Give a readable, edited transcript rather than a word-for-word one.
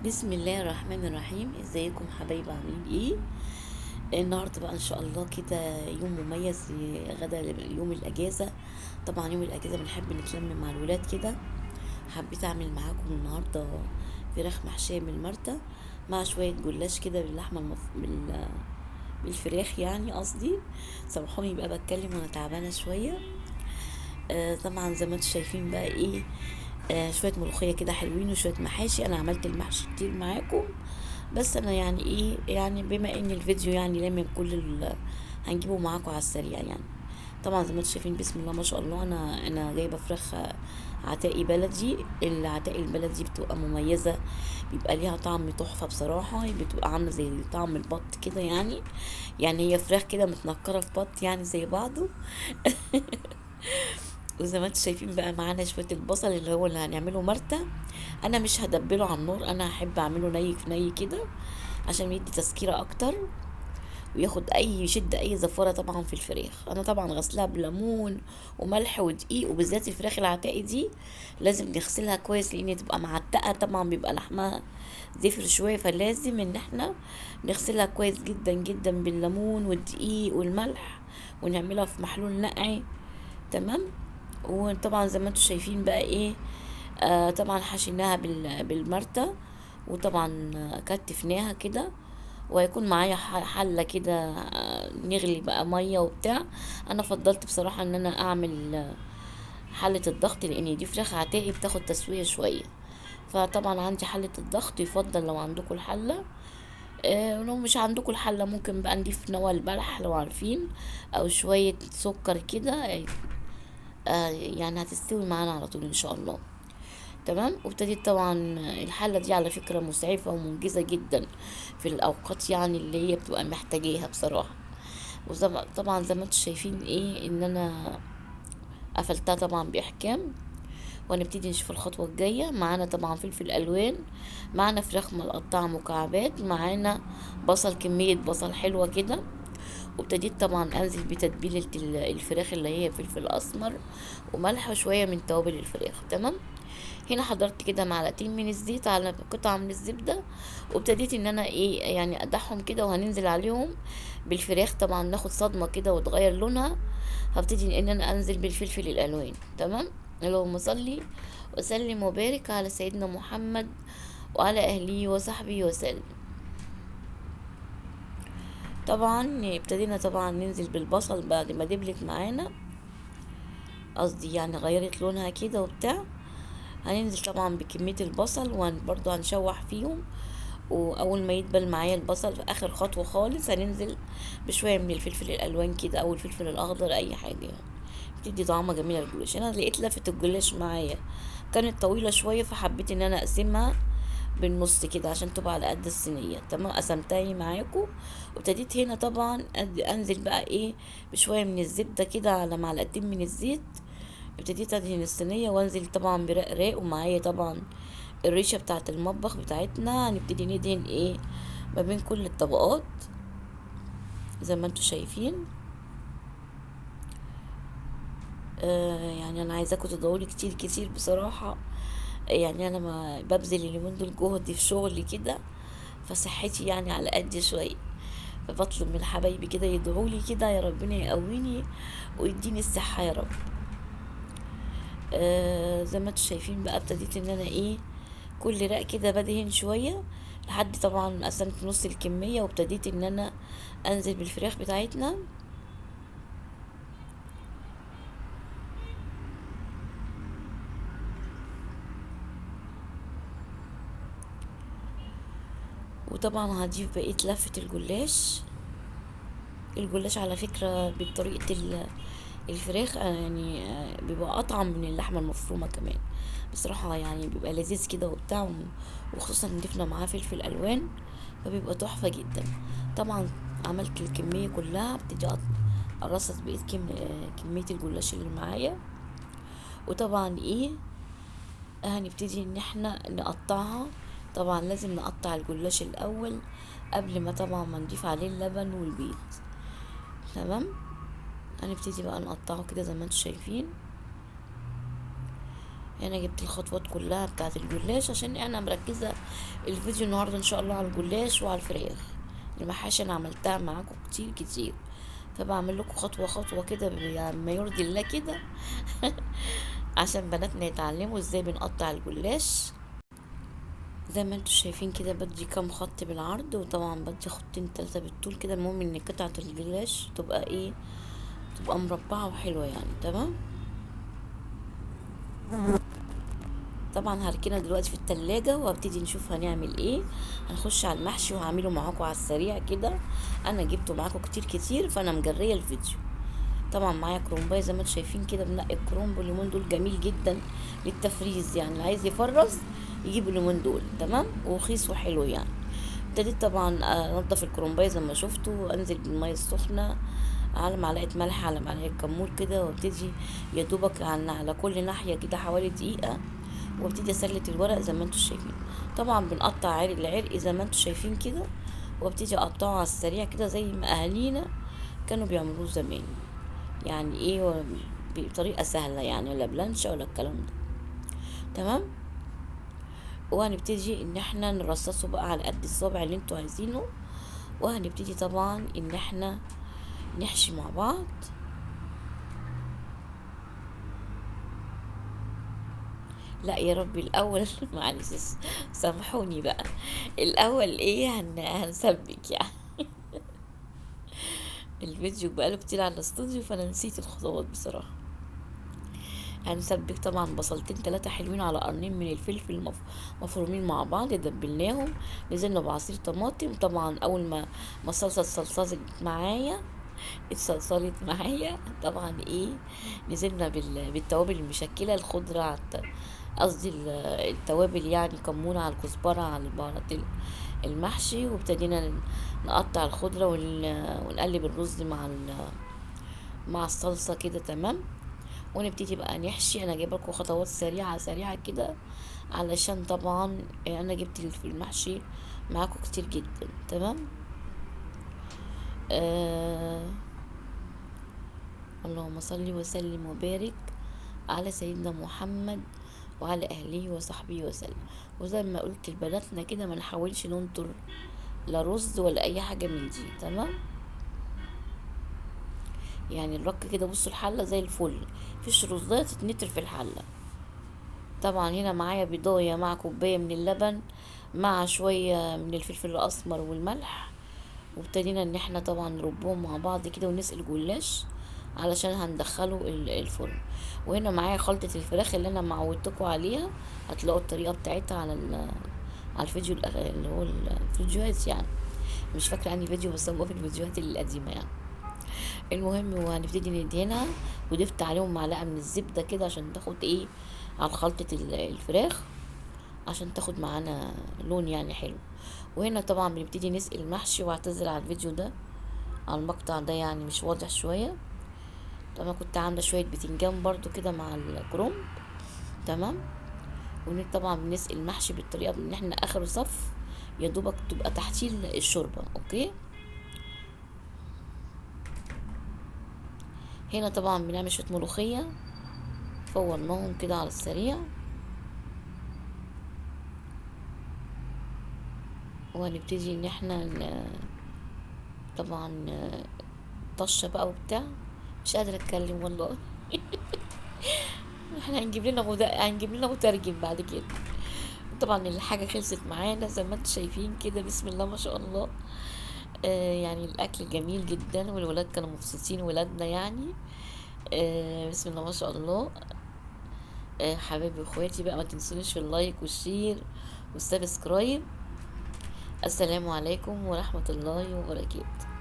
بسم الله الرحمن الرحيم. ازيكم حبايب؟ عاملين ايه؟ النهارده بقى ان شاء الله كده يوم مميز، غدا يوم الاجازه. طبعا يوم الاجازه بنحب نتلم مع الولاد كده. حبيت اعمل معاكم النهارده فراخ محشيه من المرتة مع شويه جلاش كده باللحمه بالفراخ، يعني قصدي. سامحوني بقى بتكلم وانا تعبانه شويه. طبعا زي ما انتم شايفين بقى ايه. شويه ملوخيه كده حلوين وشويه محاشي. انا عملت المحشي كتير معاكم، بس انا يعني ايه، يعني بما ان الفيديو يعني لامم هنجيبه معاكم على السريع يعني. طبعا زي ما انتم شايفين بسم الله ما شاء الله، انا جايبه فراخ عتاقي بلدي. العتاقي البلدي بتبقى مميزه، بيبقى ليها طعم تحفه بصراحه، بتبقى عامله زي طعم البط كده يعني هي فراخ كده متنكره في بط يعني زي بعضه. وزي ما انتم شايفين بقى معانا شويه البصل اللي هو اللي هنعمله مرتة. انا مش هدبله على النار، انا هحب اعمله ني في ني كده عشان يدي تسكيره اكتر وياخد يشد اي زفاره طبعا في الفراخ. انا طبعا غسلها بليمون وملح ودقيق، وبالذات الفراخ العتاقي دي لازم نغسلها كويس لان تبقى معتقه، طبعا بيبقى لحمها زفر شويه، فلازم ان احنا نغسلها كويس جدا جدا بالليمون والدقيق والملح، ونعملها في محلول نقعي. تمام. وطبعا زي ما انتم شايفين بقى ايه، طبعا حشيناها بالمرتة. وطبعا كتفناها كده، وهيكون معايا حلة كده، نغلي بقى مية وبتاع. انا فضلت بصراحة ان انا اعمل حلة الضغط، لان دي فراخ عتاقي بتاخد تسوية شوية. فطبعا عندي حلة الضغط، يفضل لو عندكم الحلة. لو مش عندكم الحلة ممكن بقى نضيف نوى البلح لو عارفين، او شوية سكر كده. يعني هتستوي معانا على طول ان شاء الله. تمام. وابتديت طبعا الحلة دي على فكرة مسعفة ومنجزة جدا في الأوقات يعني اللي هي بتبقى محتاجاها بصراحة. وطبعا زي ما انتم شايفين ايه ان انا قفلتها طبعا بإحكام. وهنبتدي نشوف الخطوة الجاية. معانا طبعا فلفل ألوان، معانا فراخ مقطعة مكعبات، معانا بصل، كمية بصل حلوة كده. وابتديت طبعا انزل بتتبيلة الفراخ اللي هي فلفل اسمر وملح وشوية من توابل الفراخ. تمام. هنا حضرت كده معلقتين من الزيت على قطعة من الزبدة، وابتديت ان انا ايه يعني ادعهم كده، وهننزل عليهم بالفراخ طبعا ناخد صدمة كده وتغير لونها. هبتدي ان انا انزل بالفلفل الالوان. تمام. اللهم صلي وسلم وبارك على سيدنا محمد وعلى اهله وصحبه وسلم. طبعا ابتدينا طبعا ننزل بالبصل بعد ما دبلت معانا، قصدي يعني غيرت لونها كده وبتاع. هننزل طبعا بكمية البصل وبرضه هنشوح فيهم. واول ما يدبل معايا البصل في اخر خطوة خالص هننزل بشوية من الفلفل الالوان كده او الفلفل الاخضر، اي حاجة يعني بتدي طعمة جميلة للجلاش. انا لقيت لفة الجلاش معايا كانت طويلة شوية، فحبيت ان انا اقسمها بالنص كده عشان تبقى على قد الصينية. تمام. قسمتها معاكم. وابتديت هنا طبعا انزل بقى ايه بشوية من الزبدة كده على معلقتين من الزيت. ابتديت ادهن الصينية وانزل طبعا برقراق، ومعايا طبعا الريشة بتاعة المطبخ بتاعتنا. هنبتدي ندهن ايه ما بين كل الطبقات زي ما انتوا شايفين. يعني انا عايزاكم تدعولي كتير كتير بصراحة. يعني انا ما ببذل اليومين دول جهد في شغلي كده، فصحتي يعني على قد شوية. فبطلب من حبايبي كده يدعولي كده يا ربنا يقويني ويديني الصحة يا رب. زي ما انتوا شايفين بقى ابتديت ان انا ايه كل رق كده بدهن شوية لحد طبعا ما قسمت نص الكمية، وابتديت ان انا انزل بالفراخ بتاعتنا. وطبعا هضيف بقية لفة الجلاش. الجلاش على فكرة بطريقة الفراخ يعني بيبقى أطعم من اللحمة المفرومة كمان بصراحة، يعني بيبقى لذيذ كده وبتاع. وخصوصا ضفنا معاه فلفل ألوان فبيبقى تحفة جدا. طبعا عملت الكمية كلها، ابتدي أرصص بقية كمية الجلاش اللي معايا. وطبعا ايه هنبتدي ان احنا نقطعها. طبعا لازم نقطع الجلاش الأول قبل ما طبعا ما نضيف عليه اللبن والبيض. تمام. هنبتدي بقى نقطعه كده زي ما انتم شايفين. هنا جبت الخطوات كلها بتاعت الجلاش عشان انا مركزة الفيديو النهاردة ان شاء الله على الجلاش وعلى الفراخ. المحاشي انا عملتها معاكم كتير كتير، فبعمل لكم خطوة خطوة كده يعني ما يرضي الله كده عشان بناتنا يتعلموا ازاي بنقطع الجلاش. زي ما انتوا شايفين كده بدي كام خط بالعرض، وطبعا بدي خطين تلاتة بالطول كده. المهم ان قطعة الجلاش تبقى ايه، تبقى مربعة وحلوة يعني. تمام. طبعا هركنها دلوقتي في التلاجة وهبتدي نشوف هنعمل ايه. هنخش على المحشي وهعمله معاكم على السريع كده. انا جبته معاكم كتير كتير فانا مجرية الفيديو. طبعا معايا كرومبايه زي ما انتم شايفين كده، بنقي الكرومب. اليومين دول جميل جدا للتفريز، يعني اللي عايز يفرز يجيب اليومين دول. تمام، ورخيص وحلو يعني. ابتديت طبعا انضف الكرومبايه زي ما شفتوا، انزل بالميه السخنه على معلقه ملح على معلقه كمون كده، وابتدي يا دوبك على كل ناحيه كده حوالي دقيقه، وابتدي اسلت الورق زي ما انتم شايفين. طبعا بنقطع عرق العرق زي ما انتم شايفين كده، وابتدي اقطعه على السريع كده زي ما اهالينا كانوا بيعملوه زمان. يعني ايه، بطريقة سهلة يعني، ولا بلانشة ولا الكلام ده. تمام. وهنبتدي ان احنا نرصصه بقى على قد الصابع اللي انتوا عايزينه، وهنبتدي طبعا ان احنا نحشي مع بعض. لا يا ربي الاول معلش سامحوني بقى. الاول ايه، هنسبك يعني. الفيديو بقاله كتير على الاستوديو فانا نسيت الخطوات بصراحة. هنسبك طبعا بصلتين تلاتة حلوين على قرنين من الفلفل مفرومين مع بعض، دبلناهم. نزلنا بعصير طماطم. طبعا اول ما الصلصه اتصلصلت معايا، طبعا ايه، نزلنا بالتوابل المشكله، الخضره قصدي التوابل يعني، كمون على الكزبره على البهارات المحشي. وابتدينا نقطع الخضره ونقلب الرز مع الصلصه كده. تمام. ونبتدي بقى نحشي. انا جايبه لكم خطوات سريعه سريعه كده علشان طبعا انا جبت في المحشي معاكم كتير جدا. تمام. آه اللهم صل وسلم وبارك على سيدنا محمد وعلى اهله وصحبه وسلم. وزي ما قلت لبناتنا كده ما نحاولش ننطر لا رز ولا اي حاجه من دي. تمام. يعني الرك كده، بصوا الحله زي الفل، مفيش رزايه تتنتر في الحله. طبعا هنا معايا بيضاية مع كوباية من اللبن مع شوية من الفلفل الأسمر والملح. وابتدينا ان احنا طبعا نربهم مع بعض كده ونسقي الجلاش علشان هندخله الفرن. وهنا معايا خلطة الفراخ اللي انا معودتكم عليها. هتلاقوا الطريقة بتاعتها على الفيديو اللي هو الفيديوهات يعني. مش فاكرة اني فيديو، بس هو في الفيديوهات القديمة يعني. المهم وهنبتدي ندهنها، وضفت عليهم معلقة من الزبدة كده عشان تاخد ايه على خلطة الفراخ، عشان تاخد معانا لون يعني حلو. وهنا طبعا بنبتدي نسقي المحشي. واعتذر على الفيديو ده، على المقطع ده يعني مش واضح شوية. طبعا كنت عاملة شوية بتنجان برضو كده مع الكروم. تمام. طبعا بنسقي المحشي بالطريقة ان احنا اخر صف يا دوبك تبقى تحتيه الشوربة. اوكي. هنا طبعا بنعمل شوية ملوخية فورناهم كده على السريع. وهنبتدي ان احنا طبعا طشة بقى وبتاع. مش قادرة اتكلم والله. احنا هنجيب لنا مترجم بعد كده. طبعا الحاجة خلصت معانا زي ما انتم شايفين كده، بسم الله ما شاء الله. يعني الاكل جميل جدا والولاد كانوا مبسوطين، ولادنا يعني. بسم الله ما شاء الله. حبايبي واخواتي بقى، ما تنسونيش في اللايك والشير والسبسكرايب. السلام عليكم ورحمة الله وبركاته.